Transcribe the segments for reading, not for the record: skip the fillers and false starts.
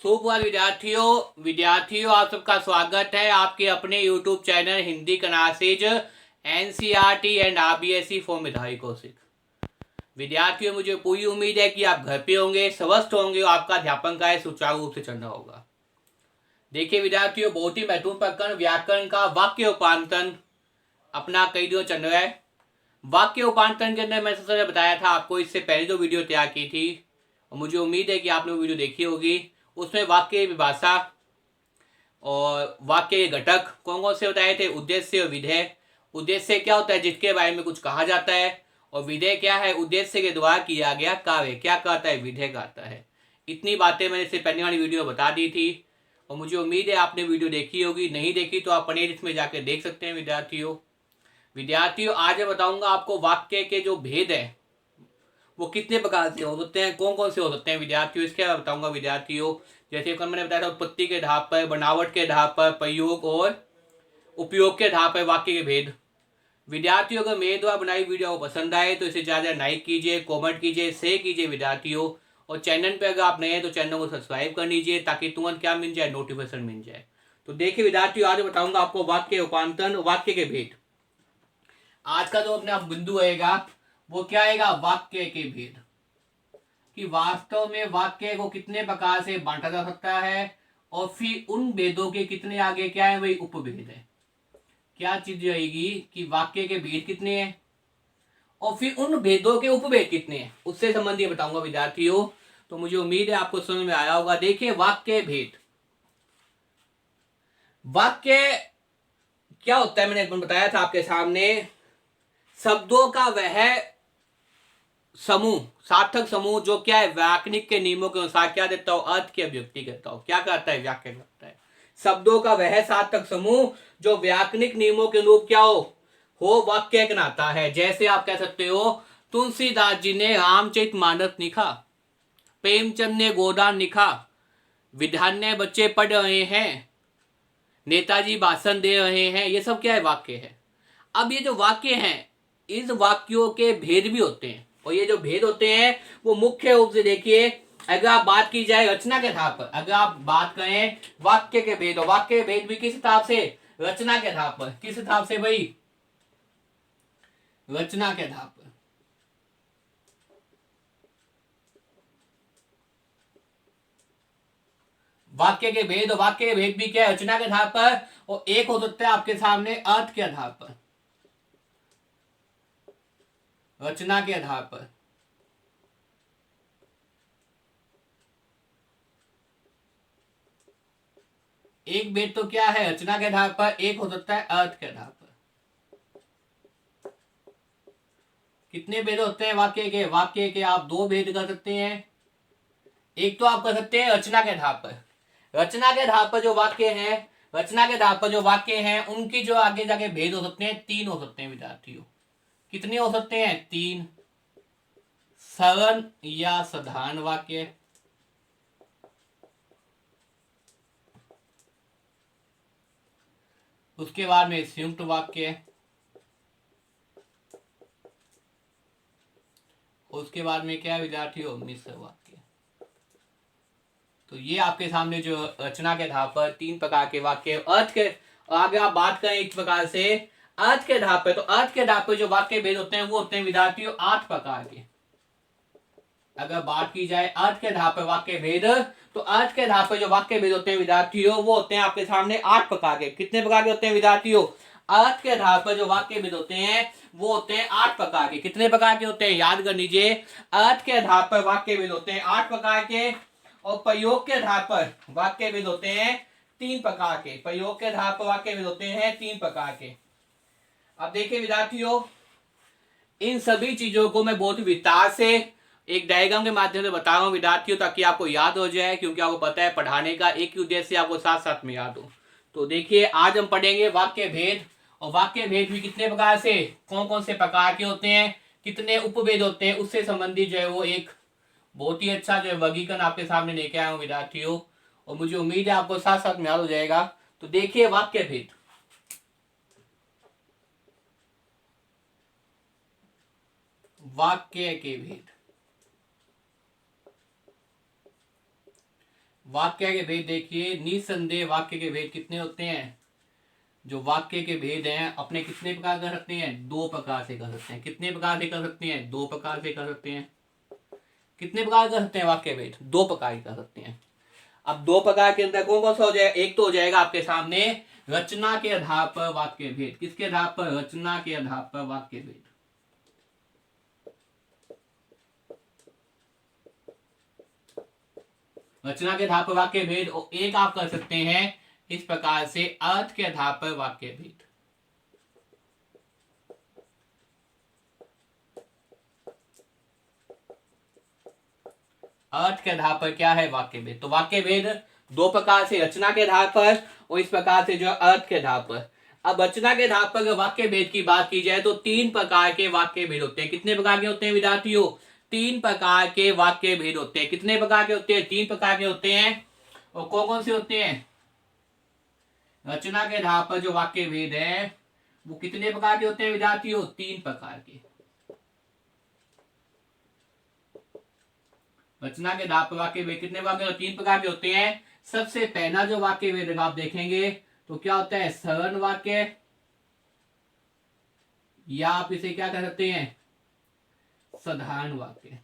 सुप्रभात विद्यार्थियों आप सबका स्वागत है आपके अपने YouTube channel Hindi classes NCERT and RBSE for मेधावी कौशिक। विद्यार्थियों, मुझे पूरी उम्मीद है कि आप घर पे होंगे, स्वस्थ होंगे और आपका अध्यापन कार्य सुचारू रूप से चल रहा होगा। देखिए विद्यार्थियों, बहुत ही महत्वपूर्ण प्रकरण व्याकरण का वाक्य उपांतन अपना कई दिनों चल रहा है। वाक्य उपांतन के अंदर मैंने सबसे पहले बताया था आपको, इससे पहले जो वीडियो तैयार की थी और मुझे उम्मीद है कि आपने वो वीडियो देखी होगी। उसमें वाक्य विभाषा और वाक्य के घटक कौन कौन से बताए थे, उद्देश्य और विधेय। उद्देश्य क्या होता है, जिसके बारे में कुछ कहा जाता है, और विधेय क्या है, उद्देश्य के द्वारा किया गया कार्य क्या कहता है, विधेय कहता है। इतनी बातें मैंने इससे पहले वाली वीडियो बता दी थी और मुझे उम्मीद है आपने वीडियो देखी होगी। नहीं देखी तो आप प्लेलिस्ट में जाकर देख सकते हैं। विद्यार्थियों आज मैं बताऊंगा आपको वाक्य के जो भेद है वो कितने प्रकार से हो सकते हैं, कौन कौन से हो सकते हैं विद्यार्थियों, इसके बारे में बताऊंगा विद्यार्थियों। जैसे मैंने बताया था, उत्पत्ति के आधार पर, बनावट के आधार पर, प्रयोग और उपयोग के आधार पर वाक्य के भेद। विद्यार्थियों, अगर मेरे द्वारा बनाई वीडियो को पसंद आए तो इसे ज़्यादा लाइक कीजिए, कमेंट कीजिए, शेयर कीजिए विद्यार्थियों। और चैनल पे अगर आप नए हैं तो चैनल को सब्सक्राइब कर लीजिए ताकि तुरंत क्या मिल जाए, नोटिफिकेशन मिल जाए। तो देखिए विद्यार्थियों, आज बताऊंगा आपको वाक्य उपांतन, वाक्य के भेद। आज का जो अपने आप बिंदु आएगा वो क्या आएगा, वाक्य के भेद, कि वास्तव में वाक्य को कितने प्रकार से बांटा जा सकता है और फिर उन भेदों के कितने आगे क्या है, वही उपभेद है। क्या चीज रहेगी कि वाक्य के भेद कितने हैं और फिर उन भेदों के उपभेद कितने हैं, उससे संबंधित बताऊंगा विद्यार्थियों। तो मुझे उम्मीद है आपको समझ में आया होगा। देखिए वाक्य भेद, वाक्य क्या होता है, मैंने एक बार बताया था आपके सामने, शब्दों का वह समूह, सार्थक समूह जो क्या है, व्याकरणिक के नियमों के अनुसार क्या देता हो, अर्थ की अभिव्यक्ति करता हो। क्या कहता है, व्याख्या करता है। शब्दों का वह सार्थक समूह जो व्याकरणिक नियमों के अनुरूप क्या हो वाक्य कहलाता है। जैसे आप कह सकते हो, तुलसीदास जी ने रामचरितमानस लिखा, प्रेमचंद ने गोदान लिखा, विधान्य बच्चे पढ़ रहे हैं, नेताजी भाषण दे रहे हैं, ये सब क्या है, वाक्य है। अब ये जो वाक्य हैं, इस वाक्यों के भेद भी होते हैं, और ये जो भेद होते हैं वो मुख्य रूप से देखिए, अगर आप बात की जाए रचना के आधार पर, अगर आप बात करें वाक्य के भेद, और वाक्य के भेद भी किस हिसाब से, रचना के आधार पर। किस हिसाब से भाई, रचना के आधार पर। वाक्य के भेद, और वाक्य के भेद भी क्या है, रचना के आधार पर, और एक हो सकता है आपके सामने अर्थ के आधार पर, रचना के आधार पर। एक भेद तो क्या है, रचना के आधार पर, एक हो सकता है अर्थ के आधार पर। कितने भेद होते हैं वाक्य के, वाक्य के आप दो भेद कर सकते हैं। एक तो आप कर सकते हैं रचना के आधार पर, रचना के आधार पर जो वाक्य हैं, रचना के आधार पर जो वाक्य हैं उनकी जो आगे जाके भेद हो सकते हैं, तीन हो सकते हैं विद्यार्थियों। कितने हो सकते हैं, तीन। सरल या साधारण वाक्य, उसके बाद में संयुक्त वाक्य, उसके बाद में क्या है विद्यार्थियों, मिश्र वाक्य। तो ये आपके सामने जो रचना के आधार पर तीन प्रकार के वाक्य, अर्थ के, आगे आप बात करें एक प्रकार से अर्थ के आधार पर, तो अर्थ के आधार पर जो वाक्य भेद होते हैं वो होते हैं विद्यार्थियों 8 प्रकार के। अगर बात की जाए अर्थ के आधार पर वाक्य भेद, तो अर्थ के आधार पर जो वाक्य भेद होते हैं विद्यार्थियों वो होते हैं आपके सामने 8 प्रकार के। कितने प्रकार के होते हैं विद्यार्थियों, अर्थ के आधार पर जो वाक्य भेद होते हैं वो होते हैं 8 प्रकार के। कितने प्रकार के होते हैं, याद कर लीजिए, अर्थ के आधार पर वाक्य भेद होते हैं 8 प्रकार के, और प्रयोग के आधार पर वाक्य भेद होते हैं 3 प्रकार के। प्रयोग के आधार पर वाक्य भेद होते हैं 3 प्रकार के। अब देखिए विद्यार्थियों, इन सभी चीजों को मैं बहुत विस्तार से एक डायग्राम के माध्यम से बता रहा हूं विद्यार्थियों, ताकि आपको याद हो जाए, क्योंकि आपको पता है पढ़ाने का एक ही उद्देश्य आपको साथ साथ में याद हो। तो देखिए आज हम पढ़ेंगे वाक्य भेद, और वाक्य भेद भी कितने प्रकार से, कौन कौन से प्रकार के होते हैं, कितने उपभेद होते हैं, उससे संबंधित जो है वो एक बहुत ही अच्छा जो है वर्गीकरण आपके सामने लेके आया हूं विद्यार्थियों, और मुझे उम्मीद है आपको साथ साथ में याद हो जाएगा। तो देखिए वाक्य भेद, वाक्य के भेद, वाक्य के भेद देखिए, निसंदेह वाक्य के भेद कितने होते हैं? जो वाक्य के भेद हैं अपने कितने प्रकार कर सकते हैं? दो प्रकार से कर सकते हैं। कितने प्रकार से कर सकते हैं? दो प्रकार से कर सकते हैं। कितने प्रकार कर सकते हैं वाक्य भेद? दो प्रकार कर सकते हैं। अब दो प्रकार के अंदर कौन कौन सा हो जाएगा? एक तो हो जाएगा आपके सामने रचना के आधार पर वाक्य भेद। किसके आधार पर? रचना के आधार पर वाक्य भेद। रचना के आधार पर वाक्य भेद। और एक आप कर सकते हैं इस प्रकार से, अर्थ के आधार पर वाक्य भेद। अर्थ के आधार पर क्या है? वाक्य भेद। तो वाक्य भेद दो प्रकार से, रचना के आधार पर और इस प्रकार से जो अर्थ के आधार पर। अब रचना के आधार पर वाक्य भेद की बात की जाए तो तीन प्रकार के वाक्य भेद होते हैं। कितने प्रकार के होते हैं विद्यार्थियों? तीन प्रकार के वाक्य भेद होते हैं। कितने प्रकार के होते हैं? तीन प्रकार के होते हैं। और कौन कौन से होते हैं? रचना के आधार पर जो वाक्य भेद है वो कितने प्रकार के होते हैं विद्यार्थियों? तीन प्रकार के। रचना के आधार पर वाक्य भेद कितने प्रकार के? तीन प्रकार के होते हैं। सबसे पहला जो वाक्य भेद आप देखेंगे तो क्या होता है? सरण वाक्य, या आप इसे क्या कह सकते हैं? साधारण वाक्य।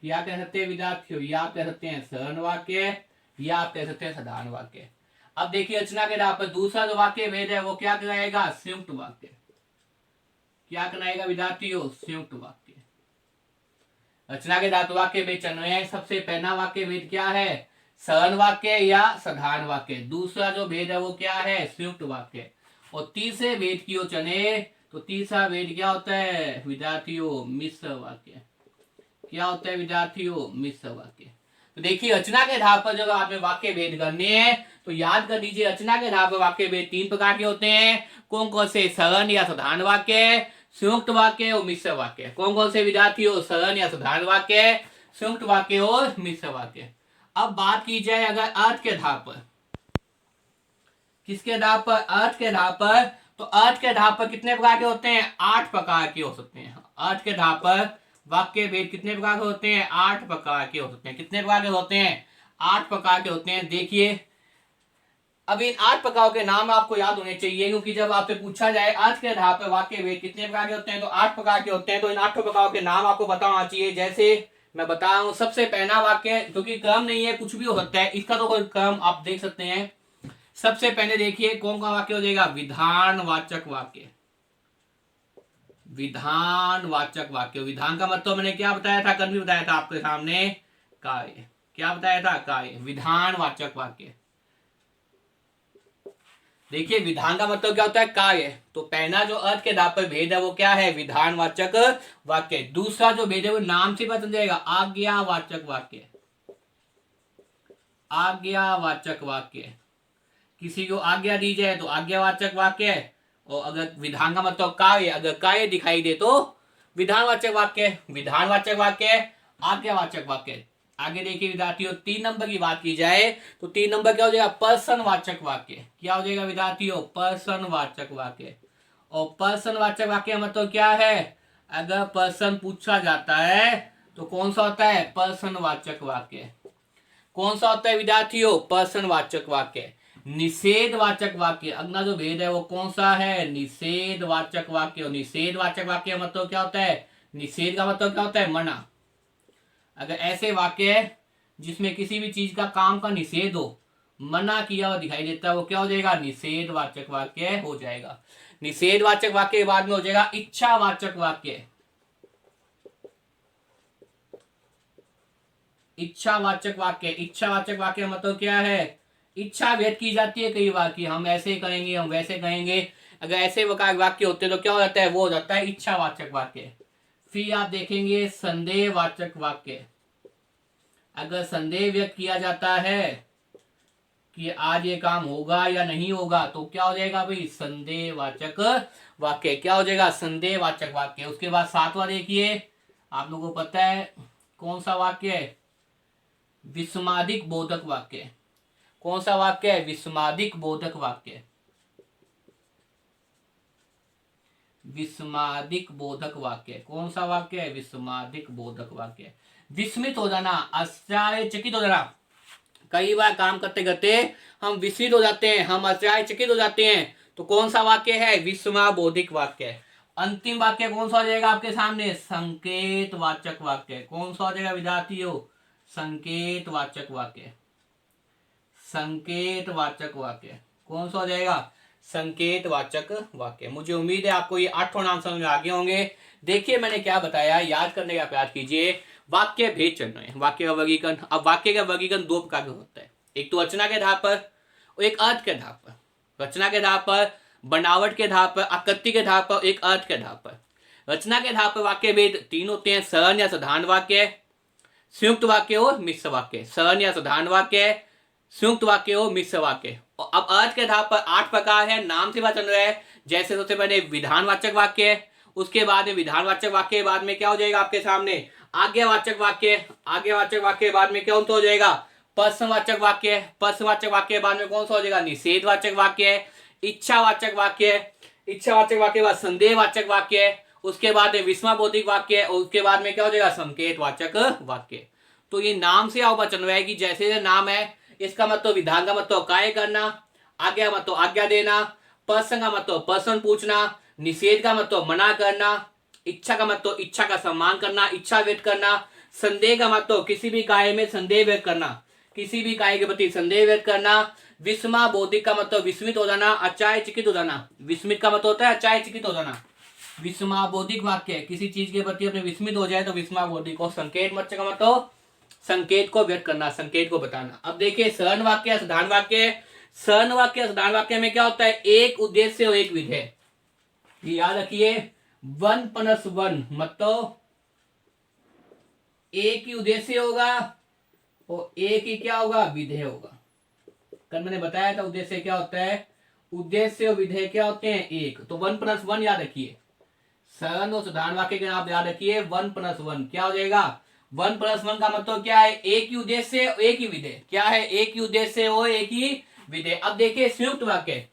क्या कह सकते हैं विद्यार्थियों? या आप कह सकते हैं सरण वाक्य, या आप कह सकते हैं साधारण वाक्य। अब देखिए रचना के आधार पर दूसरा जो वाक्य भेद है वो क्या कहलाएगा? संयुक्त वाक्य। क्या कहलाएगा विद्यार्थियों? संयुक्त वाक्य। रचना के आधार पर वाक्य भेद चल रहे हैं। सबसे पहला वाक्य भेद क्या है? सरण वाक्य या साधारण वाक्य। दूसरा जो भेद है वो क्या है? संयुक्त वाक्य। और तीसरे भेद की ओर चले तो तीसरा भेद क्या होता है विद्यार्थियों? मिश्र वाक्य। क्या होता है विद्यार्थियों? मिश्र वाक्य। तो देखिए रचना के आधार पर जब आपने वाक्य भेद करने हैं तो याद कर लीजिए, रचना के आधार पर वाक्य भेद तीन प्रकार के होते हैं। कौन कौन से? सरण या साधारण वाक्य, संयुक्त वाक्य और मिश्र वाक्य। कौन कौन से विद्यार्थियों? सरण या साधारण वाक्य, संयुक्त वाक्य और मिश्र वाक्य। अब बात की जाए अगर अर्थ के आधार पर, किसके आधार पर? अर्थ के आधार पर। तो अर्थ के आधार पर कितने प्रकार के होते हैं? आठ प्रकार के हो सकते हैं। अर्थ के आधार पर वाक्य भेद कितने प्रकार के होते हैं? आठ प्रकार के हो सकते हैं। कितने प्रकार के होते हैं? आठ प्रकार के होते हैं। देखिए अब इन आठ प्रकारों के नाम आपको याद होने चाहिए, क्योंकि जब आपसे पूछा जाए अर्थ के आधार पर वाक्य भेद कितने प्रकार के होते हैं तो आठ प्रकार के होते हैं। तो इन आठ प्रकारों के नाम आपको पता होना चाहिए। जैसे मैं बता रहा हूं, सबसे पहला वाक्य, क्योंकि क्रम नहीं है, कुछ भी हो सकता है, इसका तो कोई क्रम आप देख सकते हैं। सबसे पहले देखिए कौन सा वाक्य हो जाएगा? विधानवाचक वाक्य। विधानवाचक वाक्य। विधान का मतलब मैंने क्या बताया था? कल भी बताया था आपके सामने, कार्य। क्या बताया था? कार्य। विधानवाचक वाक्य। देखिए विधान का मतलब क्या होता है? कार्य। तो पहला जो अर्थ के आधार पर भेद है वो क्या है? विधानवाचक वाक्य। दूसरा जो भेद है वो नाम से पता चल जाएगा, आज्ञावाचक वाक्य। आज्ञावाचक वाक्य। किसी को आज्ञा दी जाए तो आज्ञावाचक वाक्य। और अगर विधान का मतलब कार्य, अगर कार्य दिखाई दे तो विधानवाचक वाक्य। विधानवाचक वाक्य, आज्ञावाचक वाक्य। आगे देखिए विद्यार्थियों, तीन नंबर की बात की जाए तो तीन नंबर क्या हो जाएगा? पर्सनवाचक वाक्य। क्या हो जाएगा विद्यार्थियों? पर्सनवाचक वाक्य। और पर्सनवाचक वाक्य मतलब क्या है? अगर पर्सन पूछा जाता है तो कौन सा होता है? पर्सनवाचक वाक्य। कौन सा होता है विद्यार्थियों? पर्सनवाचक वाक्य। निषेधवाचक वाक्य, अगला जो भेद है वो कौन सा है? निषेधवाचक वाक्य। और निषेधवाचक वाक्य मतलब क्या होता है? निषेध का मतलब क्या होता है? मना। अगर ऐसे वाक्य है जिसमें किसी भी चीज का काम का निषेध हो, मना किया हुआ दिखाई देता है, वो क्या हो जाएगा? निषेधवाचक वाक्य हो जाएगा। निषेधवाचक वाक्य के बाद में हो जाएगा इच्छावाचक वाक्य। इच्छावाचक वाक्य। इच्छावाचक वाक्य मतलब क्या है? इच्छा व्यक्त की जाती है कई बार कि हम ऐसे करेंगे, हम वैसे करेंगे। अगर ऐसे वाक्य होते हैं तो क्या हो जाता है? वो हो जाता है इच्छावाचक वाक्य। फिर आप देखेंगे संदेहवाचक वाक्य। अगर संदेह व्यक्त किया जाता है कि आज ये काम होगा या नहीं होगा तो क्या हो जाएगा भाई? संदेहवाचक वाक्य। क्या हो जाएगा? संदेहवाचक वाक्य। उसके बाद सातवां देखिए, आप लोगों को पता है कौन सा वाक्य है? विस्मादिक बोधक वाक्य। कौन सा वाक्य है? विस्मादिक बोधक वाक्य। विस्मादिक बोधक वाक्य। कौन सा वाक्य है? विस्मादिक बोधक वाक्य। विस्मित हो जाना, आश्चर्यचकित हो जाना। कई बार काम करते करते हम विस्मित हो जाते हैं, हम आश्चर्यचकित हो जाते हैं, तो कौन सा वाक्य है? विस्मयबोधिक वाक्य। अंतिम वाक्य कौन सा हो जाएगा आपके सामने? संकेतवाचक वाक्य। कौन सा हो जाएगा विद्यार्थियों? संकेतवाचक वाक्य। संकेतवाचक वाक्य कौन सा हो जाएगा? संकेतवाचक वाक्य। मुझे उम्मीद है आपको ये 8 नाम समझ में आ गए होंगे। देखिए मैंने क्या बताया, याद करने का प्रयास कीजिए। वाक्य भेद चरणों, वाक्य का वर्गीकरण। अब वाक्य का वर्गीकरण 2 प्रकार का होता है, एक तो रचना के आधार पर और एक अर्थ के आधार पर। रचना के आधार पर, बनावट के आधार पर, आकृति के आधार पर, एक अर्थ के आधार पर। रचना के आधार पर वाक्य भेद 3 होते हैं, सरल या साधारण वाक्य, संयुक्त वाक्य और मिश्र वाक्य। सरल या साधारण वाक्य, संयुक्त वाक्य और मिश्र वाक्य। और अब अर्थ के आधार पर 8 प्रकार है, नाम से पता चल रहा है। जैसे सबसे पहले विधानवाचक वाक्य, उसके बाद में विधानवाचक वाक्य के बाद में क्या हो जाएगा आपके सामने? आज्ञावाचक वाक्य। आज्ञावाचक वाक्य के बाद में क्या हो जाएगा? प्रश्नवाचक वाक्य। प्रश्नवाचक वाक्य के बाद में कौन सा हो जाएगा? निषेधवाचक वाक्य। इच्छावाचक वाक्य। इच्छावाचक वाक्य के बाद संदेहवाचक वाक्य। उसके बाद में विस्मयबोधिक वाक्य और उसके बाद में क्या हो जाएगा? संकेतवाचक वाक्य। तो ये नाम से आप चल रहा है कि जैसे नाम है, इसका मतलब विधान का मतलब कार्य करना, आज्ञा मतलब आज्ञा देना, प्रश्न का मतलब प्रश्न पूछना, निषेध का मतलब मना करना, इच्छा का मतलब इच्छा का सम्मान करना, इच्छा व्यक्त करना, संदेह का मतलब किसी भी कार्य में संदेह व्यक्त करना, किसी भी कार्य के प्रति संदेह व्यक्त करना। विस्मयबोधिक का मतलब विस्मित हो जाना, आश्चर्यचकित हो जाना। विस्मित का मतलब होता है आश्चर्यचकित हो जाना। विस्मयबोधिक वाक्य, किसी चीज के प्रति अपने विस्मित हो जाए तो विस्मयबोधिक। और संकेतवाचक का मतलब संकेत को व्यक्त करना, संकेत को बताना। अब देखिए सरल वाक्य, साधारण वाक्य। सरल वाक्य, साधारण वाक्य में क्या होता है? एक उद्देश्य और एक विधेय। ये याद रखिए, 1+1 मतलब एक ही उद्देश्य होगा और एक ही क्या होगा? विधेय होगा। कल मैंने बताया था उद्देश्य क्या होता है, उद्देश्य और विधेय क्या होते हैं? एक। तो 1+1 याद रखिए। सरल और साधारण वाक्य के आप याद रखिए 1+1 क्या हो जाएगा? 1+1 का मतलब क्या है? एक ही उद्देश्य और एक ही विधेय। क्या है? एक ही उद्देश्य और एक ही विधेय। अब देखिए संयुक्त वाक्य।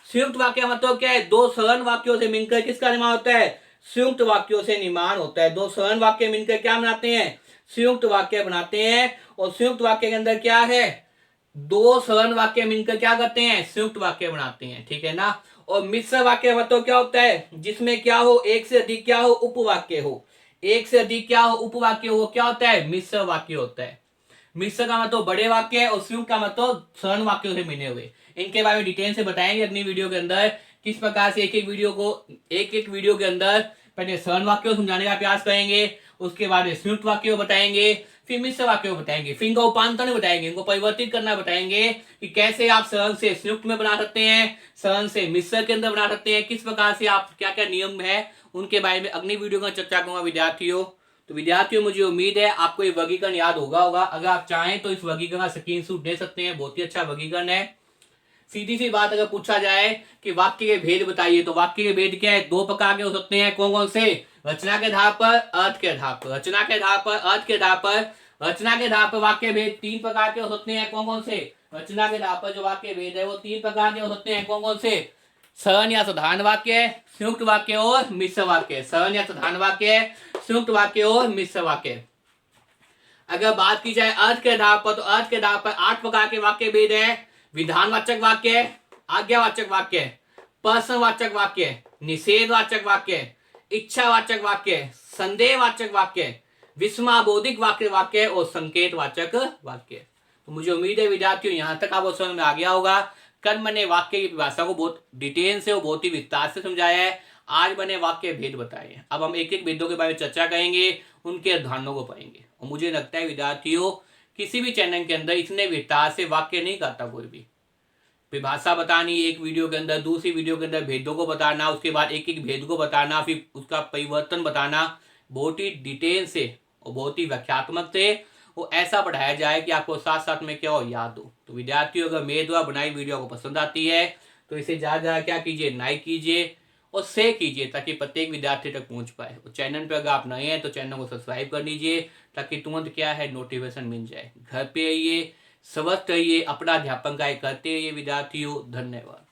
संयुक्त वाक्य मतलब क्या है? 2 सरल वाक्यों से मिलकर किसका निर्माण होता है? संयुक्त वाक्यों से निर्माण होता है। 2 सरल वाक्य मिलकर क्या बनाते हैं? संयुक्त वाक्य बनाते हैं। और संयुक्त वाक्य के अंदर क्या है? 2 सरल वाक्य मिलकर क्या करते हैं? संयुक्त वाक्य बनाते हैं, ठीक है ना। और मिश्र वाक्य मतलब क्या होता है? जिसमें क्या हो? एक से अधिक क्या हो? उपवाक्य हो। एक से अधिक क्या हो? उपवाक्य हो, क्या होता है? मिश्र वाक्य होता है। मिश्र का मतलब बड़े वाक्य और संयुक्त का मतलब सरल वाक्यों से मिले हुए। इनके बारे में डिटेल से बताएंगे अपनी वीडियो के अंदर, किस प्रकार से एक एक वीडियो के अंदर पहले सरल वाक्यों समझाने का प्रयास करेंगे, उसके बाद संयुक्त वाक्य बताएंगे, फिर मिश्र वाक्य बताएंगे, फिर इनका उपांतरण बताएंगे, इनको परिवर्तित करना बताएंगे कि कैसे आप सरल से संयुक्त में बना सकते हैं, सरल से मिश्र के अंदर बना सकते हैं, किस प्रकार से आप क्या क्या नियम है उनके बारे में अगली वीडियो में चर्चा करूंगा विद्यार्थियों। तो विद्यार्थियों मुझे उम्मीद है आपको ये वर्गीकरण याद होगा। अगर आप चाहें तो इस वर्गीकरण का स्क्रीनशॉट दे सकते हैं, बहुत ही अच्छा वर्गीकरण है। सीधी सी बात अगर पूछा जाए कि वाक्य के भेद बताइए, तो वाक्य के भेद क्या है? 2 प्रकार के हो सकते हैं। कौन कौन से? रचना के आधार पर, अर्थ के आधार पर। रचना के आधार पर, अर्थ के आधार पर। रचना के आधार पर वाक्य भेद 3 प्रकार के हो सकते हैं। कौन कौन से? रचना के आधार पर जो वाक्य भेद है वो 3 प्रकार के हो सकते हैं। कौन कौन से? सरल या साधारण वाक्य, संयुक्त वाक्य और मिश्र वाक्य। सरल या साधारण वाक्य, संयुक्त वाक्य और मिश्र वाक्य। अगर बात की जाए अर्थ के आधार पर, तो अर्थ के आधार पर 8 प्रकार के वाक्य भेद है। विधानवाचक वाक्य, आज्ञावाचक वाक्य, प्रश्नवाचक वाक्य, निषेधवाचक वाक्य, इच्छावाचक वाक्य, संदेहवाचक वाक्य, विस्मयबोधिक वाक्य और संकेतवाचक वाक्य। तो मुझे उम्मीद है विद्यार्थियों यहां तक आपको समझ में आ गया होगा। कल मैंने वाक्य की परिभाषा को बहुत डिटेल से और बहुत ही विस्तार से समझाया है। आज मैंने वाक्य भेद बताए हैं। अब हम एक एक भेदों के बारे में चर्चा करेंगे, उनके अवधारणाओं को पढ़ेंगे। और मुझे लगता है विद्यार्थियों किसी भी चैनल के अंदर इतने विस्तार से वाक्य नहीं करता कोई भी। परिभाषा बतानी एक वीडियो के अंदर, दूसरी वीडियो के अंदर भेदों को बताना, उसके बाद एक एक भेद को बताना, फिर उसका परिवर्तन बताना, बहुत ही डिटेल से और बहुत ही व्याख्यात्मक से वो ऐसा पढ़ाया जाए कि आपको साथ साथ में क्या हो, याद हो। तो विद्यार्थियों अगर मेरे द्वारा बनाई वीडियो आपको पसंद आती है तो इसे ज़्यादा क्या कीजिए, लाइक कीजिए और शेयर कीजिए ताकि प्रत्येक विद्यार्थी तक पहुंच पाए। और चैनल पर अगर आप नए हैं तो चैनल को सब्सक्राइब कर लीजिए ताकि तुरंत क्या है नोटिफिकेशन मिल जाए। घर पे रहिए, स्वस्थ रहिए, अपना अध्यापन कार्य करते रहिए विद्यार्थियों। धन्यवाद।